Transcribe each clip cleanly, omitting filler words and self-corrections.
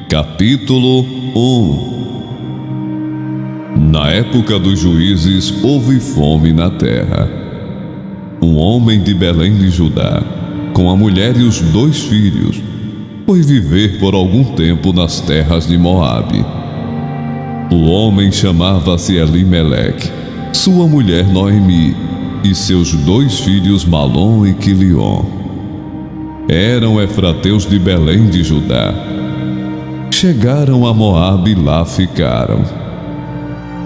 Capítulo 1. Na época dos juízes houve fome na terra. Um homem de Belém de Judá, com a mulher e os 2 filhos, foi viver por algum tempo nas terras de Moabe. O homem chamava-se Elimeleque, sua mulher Noemi e seus 2 filhos Malom e Quilion. Eram efrateus de Belém de Judá. Chegaram a Moabe e lá ficaram.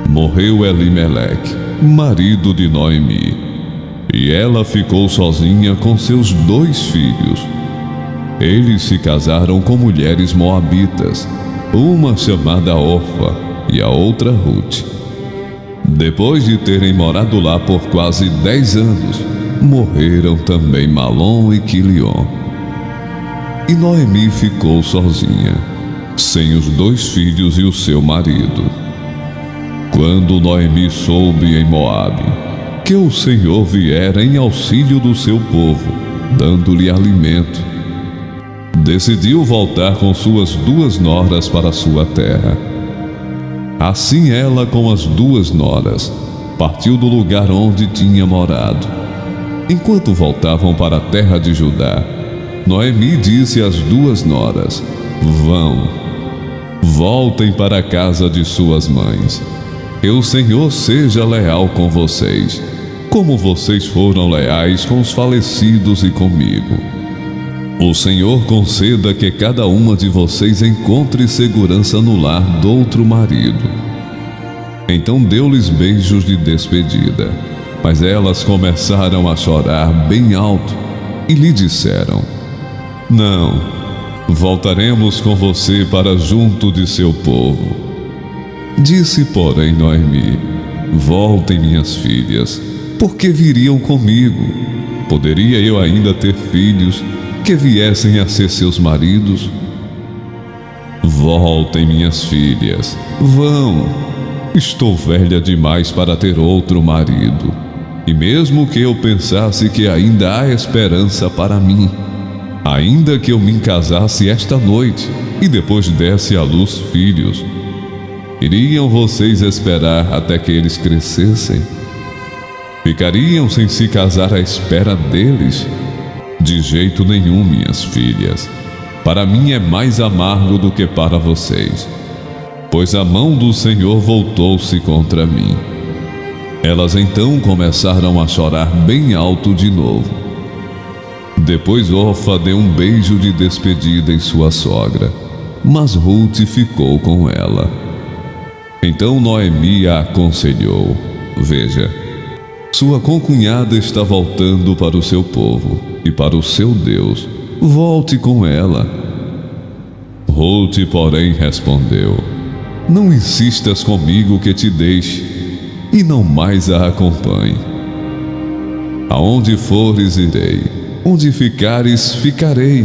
Morreu Elimeleque, marido de Noemi, e ela ficou sozinha com seus 2 filhos. Eles se casaram com mulheres moabitas, uma chamada Orfa e a outra Rute. Depois de terem morado lá por quase 10 anos, morreram também Malom e Quilion. E Noemi ficou sozinha, sem os 2 filhos e o seu marido. Quando Noemi soube em Moabe que o Senhor viera em auxílio do seu povo, dando-lhe alimento, decidiu voltar com suas 2 noras para sua terra. Assim ela, com as 2 noras, partiu do lugar onde tinha morado. Enquanto voltavam para a terra de Judá, Noemi disse às 2 noras: voltem para a casa de suas mães. Que o Senhor seja leal com vocês, como vocês foram leais com os falecidos e comigo. O Senhor conceda que cada uma de vocês encontre segurança no lar do outro marido. Então deu-lhes beijos de despedida, mas elas começaram a chorar bem alto e lhe disseram: não, voltaremos com você para junto de seu povo. Disse, porém, Noemi: voltem, minhas filhas, porque viriam comigo. Poderia eu ainda ter filhos que viessem a ser seus maridos? Voltem, minhas filhas, vão. Estou velha demais para ter outro marido. E mesmo que eu pensasse que ainda há esperança para mim, ainda que eu me casasse esta noite e depois desse à luz filhos, iriam vocês esperar até que eles crescessem? Ficariam sem se casar à espera deles? De jeito nenhum, minhas filhas. Para mim é mais amargo do que para vocês, pois a mão do Senhor voltou-se contra mim. Elas então começaram a chorar bem alto de novo. Depois Orfa deu um beijo de despedida em sua sogra, mas Rute ficou com ela. Então Noemi a aconselhou: veja, sua concunhada está voltando para o seu povo e para o seu Deus. Volte com ela. Rute, porém, respondeu: não insistas comigo que te deixe, e não mais a acompanhe. Aonde fores, irei. Onde ficares, ficarei.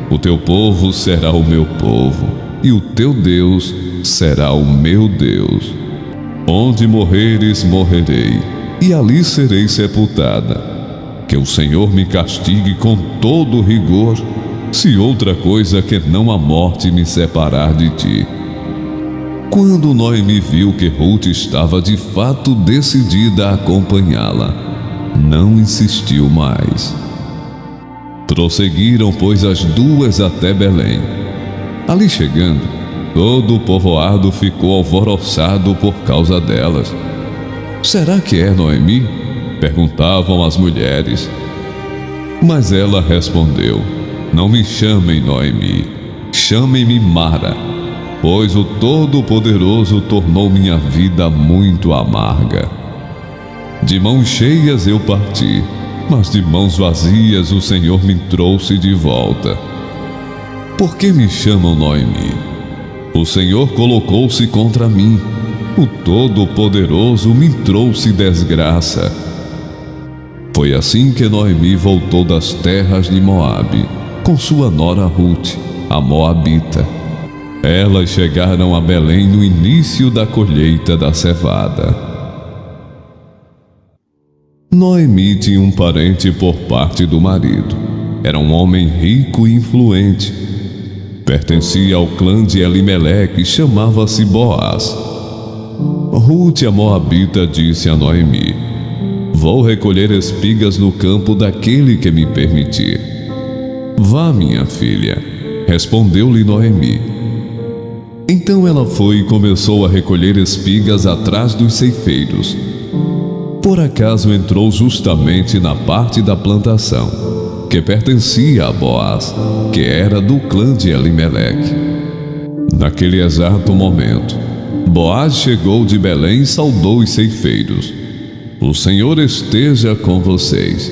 O teu povo será o meu povo, e o teu Deus será o meu Deus. Onde morreres, morrerei, e ali serei sepultada. Que o Senhor me castigue com todo rigor, se outra coisa que não a morte me separar de ti. Quando Noemi viu que Rute estava de fato decidida a acompanhá-la, não insistiu mais. Prosseguiram, pois, as 2 até Belém. Ali chegando, todo o povoado ficou alvoroçado por causa delas. Será que é Noemi? Perguntavam as mulheres. Mas ela respondeu: não me chamem Noemi, chamem-me Mara, pois o Todo-Poderoso tornou minha vida muito amarga. De mãos cheias eu parti, mas de mãos vazias o Senhor me trouxe de volta. Por que me chamam Noemi? O Senhor colocou-se contra mim. O Todo-Poderoso me trouxe desgraça. Foi assim que Noemi voltou das terras de Moabe, com sua nora Rute, a moabita. Elas chegaram a Belém no início da colheita da cevada. Noemi tinha um parente por parte do marido. Era um homem rico e influente. Pertencia ao clã de Elimeleque e chamava-se Boaz. Ruth, a moabita, disse a Noemi: vou recolher espigas no campo daquele que me permitir. Vá, minha filha, respondeu-lhe Noemi. Então ela foi e começou a recolher espigas atrás dos ceifeiros. Por acaso entrou justamente na parte da plantação, que pertencia a Boaz, que era do clã de Elimeleque. Naquele exato momento, Boaz chegou de Belém e saudou os ceifeiros: o Senhor esteja com vocês.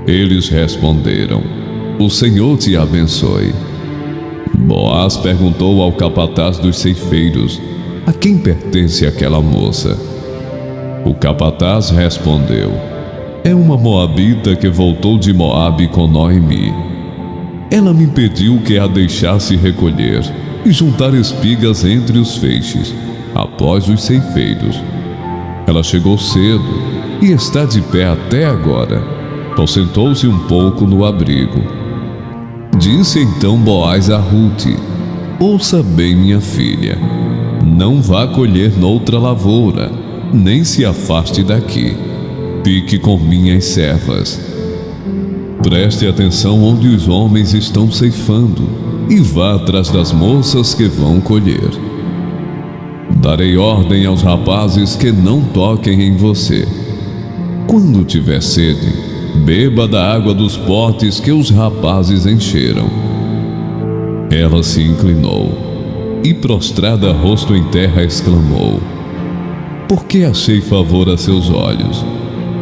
Eles responderam: o Senhor te abençoe. Boaz perguntou ao capataz dos ceifeiros: a quem pertence aquela moça? O capataz respondeu: é uma moabita que voltou de Moabe com Noemi. Ela me pediu que a deixasse recolher e juntar espigas entre os feixes, após os ceifeiros. Ela chegou cedo e está de pé até agora. Sentou-se um pouco no abrigo. Disse então Boaz a Ruth: ouça bem, minha filha, não vá colher noutra lavoura, nem se afaste daqui. Fique com minhas servas. Preste atenção onde os homens estão ceifando e vá atrás das moças que vão colher. Darei ordem aos rapazes que não toquem em você. Quando tiver sede, beba da água dos potes que os rapazes encheram. Ela se inclinou e, prostrada rosto em terra, exclamou: por que achei favor a seus olhos,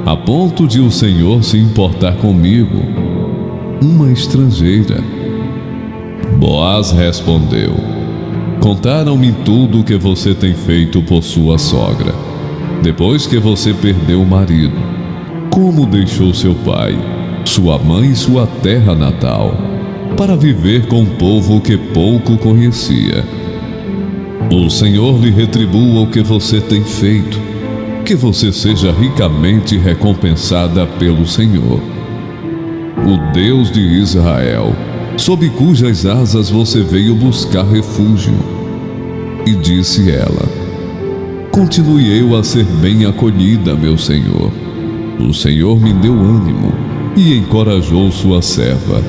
a ponto de o Senhor se importar comigo, uma estrangeira? Boaz respondeu: contaram-me tudo o que você tem feito por sua sogra, depois que você perdeu o marido, como deixou seu pai, sua mãe e sua terra natal, para viver com um povo que pouco conhecia. O Senhor lhe retribua o que você tem feito, que você seja ricamente recompensada pelo Senhor, o Deus de Israel, sob cujas asas você veio buscar refúgio. E disse ela: continue eu a ser bem acolhida, meu Senhor. O Senhor me deu ânimo e encorajou sua serva,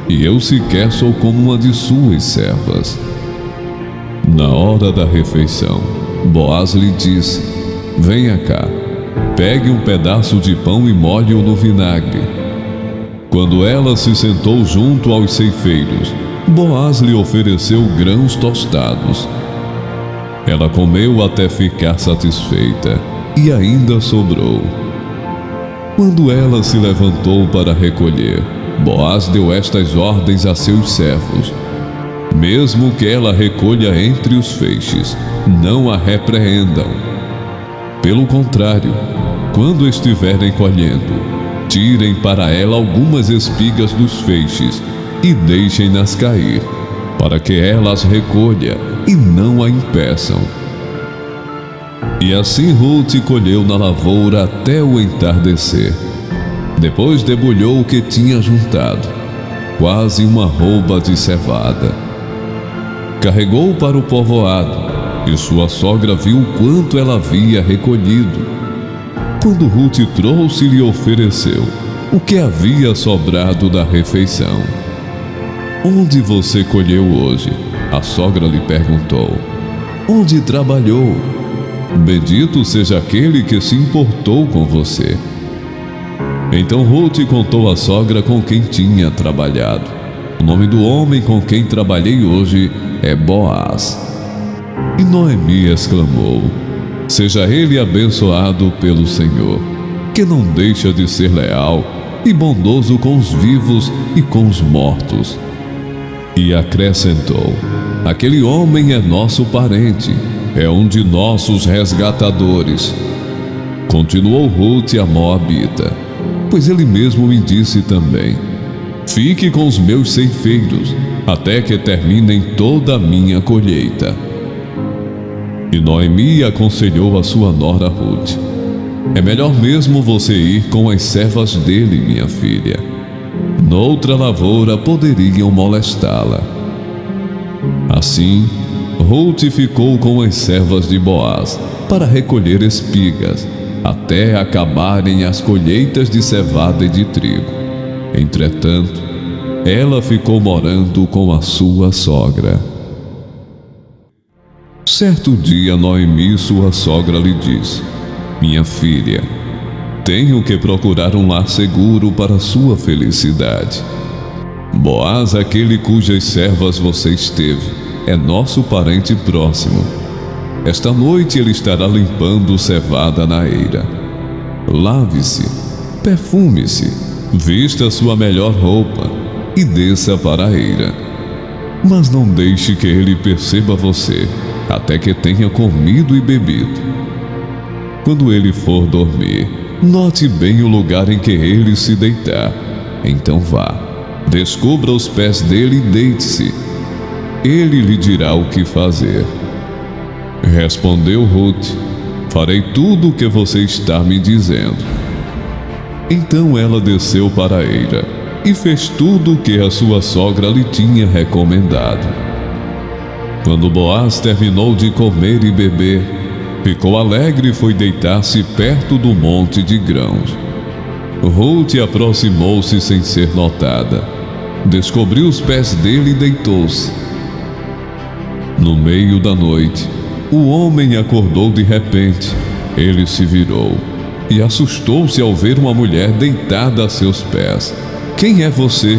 e eu sequer sou como uma de suas servas. Na hora da refeição, Boaz lhe disse: venha cá, pegue um pedaço de pão e molhe-o no vinagre. Quando ela se sentou junto aos ceifeiros, Boaz lhe ofereceu grãos tostados. Ela comeu até ficar satisfeita, e ainda sobrou. Quando ela se levantou para recolher, Boaz deu estas ordens a seus servos: mesmo que ela recolha entre os feixes, não a repreendam. Pelo contrário, quando estiverem colhendo, tirem para ela algumas espigas dos feixes e deixem-nas cair, para que ela as recolha e não a impeçam. E assim Ruth colheu na lavoura até o entardecer. Depois debulhou o que tinha juntado, quase uma rouba de cevada. Carregou para o povoado, e sua sogra viu quanto ela havia recolhido. Quando Ruth trouxe e lhe ofereceu o que havia sobrado da refeição. Onde você colheu hoje? A sogra lhe perguntou. Onde trabalhou? Bendito seja aquele que se importou com você. Então Ruth contou à sogra com quem tinha trabalhado. O nome do homem com quem trabalhei hoje é Boaz. E Noemi exclamou: seja ele abençoado pelo Senhor, que não deixa de ser leal e bondoso com os vivos e com os mortos. E acrescentou: aquele homem é nosso parente, é um de nossos resgatadores. Continuou Ruth a moabita, pois ele mesmo me disse também: fique com os meus ceifeiros, até que terminem toda a minha colheita. E Noemi aconselhou a sua nora Ruth: é melhor mesmo você ir com as servas dele, minha filha. Noutra lavoura poderiam molestá-la. Assim, Ruth ficou com as servas de Boaz para recolher espigas, até acabarem as colheitas de cevada e de trigo. Entretanto, ela ficou morando com a sua sogra. Certo dia, Noemi, sua sogra, lhe disse: Minha filha, tenho que procurar um lar seguro para sua felicidade. Boaz, aquele cujas servas você esteve, é nosso parente próximo. Esta noite ele estará limpando cevada na eira. Lave-se, perfume-se, vista sua melhor roupa e desça para a eira. Mas não deixe que ele perceba você, até que tenha comido e bebido. Quando ele for dormir, note bem o lugar em que ele se deitar. Então vá, descubra os pés dele e deite-se. Ele lhe dirá o que fazer. Respondeu Ruth: Farei tudo o que você está me dizendo. Então ela desceu para a eira e fez tudo o que a sua sogra lhe tinha recomendado. Quando Boaz terminou de comer e beber, ficou alegre e foi deitar-se perto do monte de grãos. Ruth aproximou-se sem ser notada, descobriu os pés dele e deitou-se. No meio da noite, o homem acordou de repente. Ele se virou e assustou-se ao ver uma mulher deitada a seus pés. Quem é você?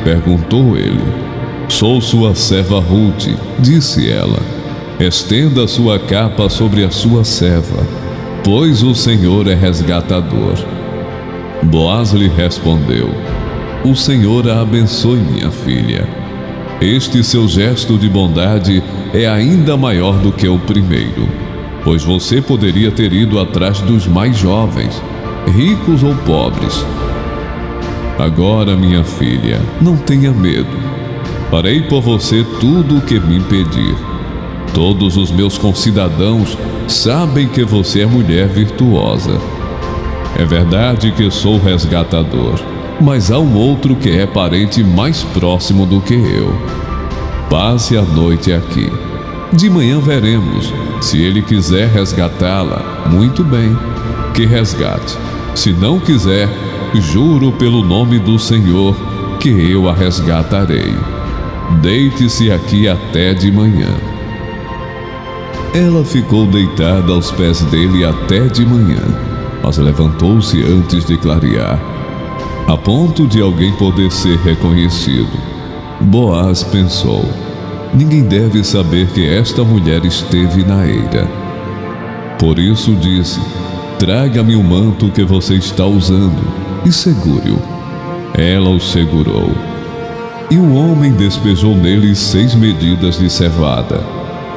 Perguntou ele. Sou sua serva Ruth, disse ela. Estenda sua capa sobre a sua serva, pois o Senhor é resgatador. Boaz lhe respondeu: O Senhor a abençoe, minha filha. Este seu gesto de bondade é ainda maior do que o primeiro, pois você poderia ter ido atrás dos mais jovens, ricos ou pobres. Agora, minha filha, não tenha medo. Farei por você tudo o que me pedir. Todos os meus concidadãos sabem que você é mulher virtuosa. É verdade que sou resgatador, mas há um outro que é parente mais próximo do que eu. Passe a noite aqui. De manhã veremos. Se ele quiser resgatá-la, muito bem, que resgate. Se não quiser, juro pelo nome do Senhor que eu a resgatarei. Deite-se aqui até de manhã. Ela ficou deitada aos pés dele até de manhã, mas levantou-se antes de clarear, a ponto de alguém poder ser reconhecido. Boaz pensou: ninguém deve saber que esta mulher esteve na eira. Por isso disse: traga-me o manto que você está usando e segure-o. Ela o segurou. E o homem despejou nele 6 medidas de cevada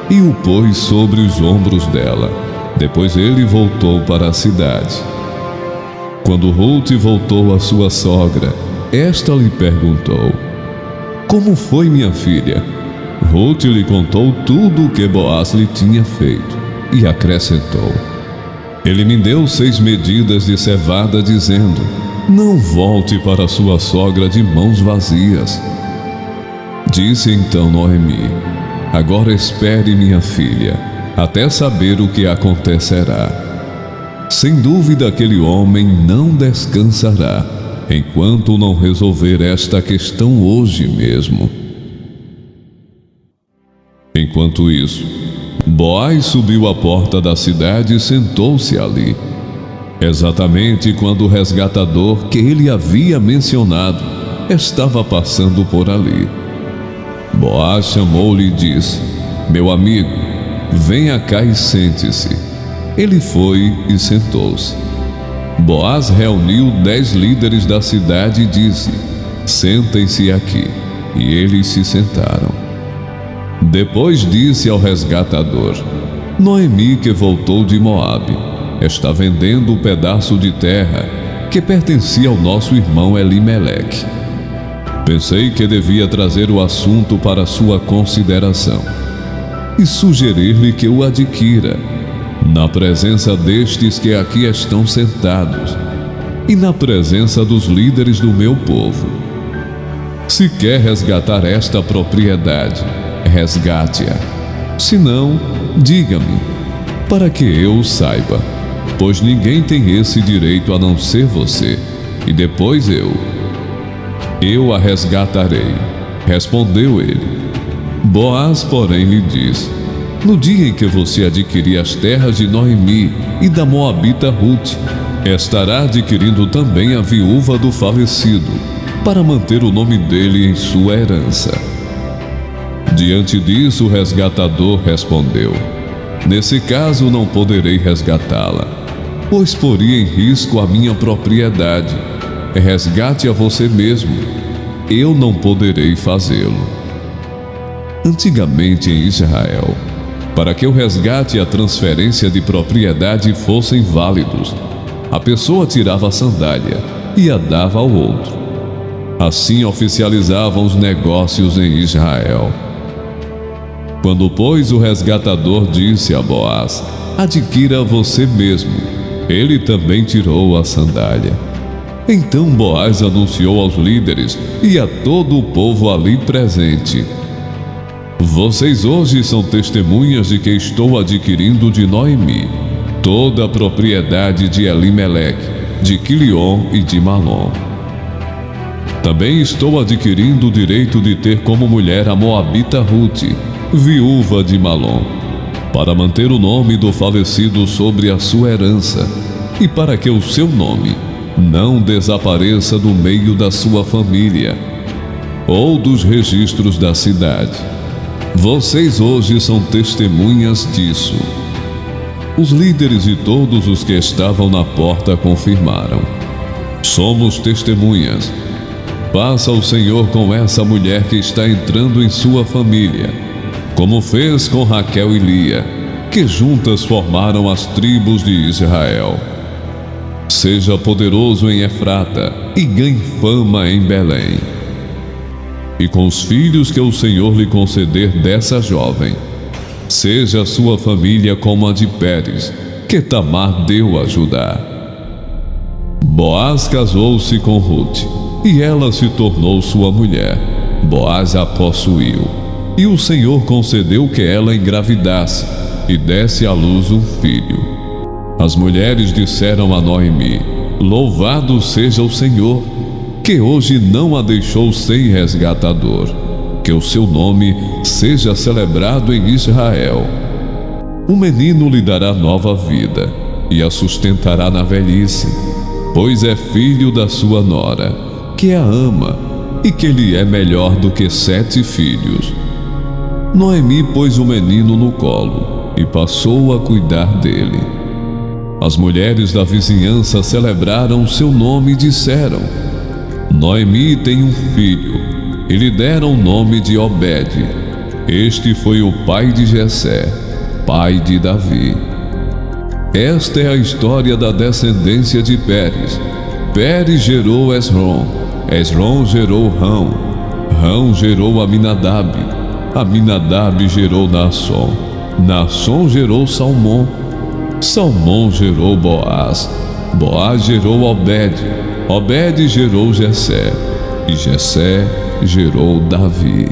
e o pôs sobre os ombros dela. Depois ele voltou para a cidade. Quando Ruth voltou à sua sogra, esta lhe perguntou: como foi, minha filha? Ruth lhe contou tudo o que Boaz lhe tinha feito e acrescentou: ele me deu 6 medidas de cevada, dizendo: não volte para sua sogra de mãos vazias. Disse então Noemi: agora espere, minha filha, até saber o que acontecerá. Sem dúvida aquele homem não descansará, enquanto não resolver esta questão hoje mesmo. Enquanto isso, Boaz subiu à porta da cidade e sentou-se ali, exatamente quando o resgatador que ele havia mencionado estava passando por ali. Boaz chamou-lhe e disse: meu amigo, venha cá e sente-se. Ele foi e sentou-se. Boaz reuniu 10 líderes da cidade e disse: sentem-se aqui. E eles se sentaram. Depois disse ao resgatador: Noemi, que voltou de Moabe, está vendendo um pedaço de terra que pertencia ao nosso irmão Elimeleque. Pensei que devia trazer o assunto para sua consideração e sugerir-lhe que o adquira, na presença destes que aqui estão sentados e na presença dos líderes do meu povo. Se quer resgatar esta propriedade, resgate-a. Se não, diga-me, para que eu saiba, pois ninguém tem esse direito a não ser você, e depois eu. Eu a resgatarei, respondeu ele. Boaz, porém, lhe disse: no dia em que você adquirir as terras de Noemi e da moabita Ruth, estará adquirindo também a viúva do falecido, para manter o nome dele em sua herança. Diante disso, o resgatador respondeu: nesse caso não poderei resgatá-la, pois poria em risco a minha propriedade. Resgate a você mesmo, eu não poderei fazê-lo. Antigamente em Israel, para que o resgate e a transferência de propriedade fossem válidos, a pessoa tirava a sandália e a dava ao outro. Assim oficializavam os negócios em Israel. Quando, pois, o resgatador disse a Boaz: adquira você mesmo, ele também tirou a sandália. Então Boaz anunciou aos líderes e a todo o povo ali presente: vocês hoje são testemunhas de que estou adquirindo de Noemi toda a propriedade de Elimeleque, de Quilion e de Malom. Também estou adquirindo o direito de ter como mulher a moabita Ruth, viúva de Malom, para manter o nome do falecido sobre a sua herança, e para que o seu nome não desapareça do meio da sua família ou dos registros da cidade. Vocês hoje são testemunhas disso. Os líderes e todos os que estavam na porta confirmaram: somos testemunhas. Faça o Senhor com essa mulher que está entrando em sua família, como fez com Raquel e Lia, que juntas formaram as tribos de Israel. Seja poderoso em Efrata e ganhe fama em Belém. E com os filhos que o Senhor lhe conceder dessa jovem, seja a sua família como a de Pérez, que Tamar deu a Judá. Boaz casou-se com Ruth, e ela se tornou sua mulher. Boaz a possuiu, e o Senhor concedeu que ela engravidasse e desse à luz um filho. As mulheres disseram a Noemi: louvado seja o Senhor, que hoje não a deixou sem resgatador. Que o seu nome seja celebrado em Israel. O menino lhe dará nova vida e a sustentará na velhice, pois é filho da sua nora, que a ama e que lhe é melhor do que 7 filhos. Noemi pôs o menino no colo e passou a cuidar dele. As mulheres da vizinhança celebraram seu nome e disseram: Noemi tem um filho, e lhe deram o nome de Obed. Este foi o pai de Jessé, pai de Davi. Esta é a história da descendência de Pérez. Pérez gerou Esrom, Esrom gerou Rão, Rão gerou Aminadab, Aminadab gerou Naasson, Naasson gerou Salmão, Salmão gerou Boaz, Boaz gerou Obed, Obed gerou Jessé, e Jessé gerou Davi.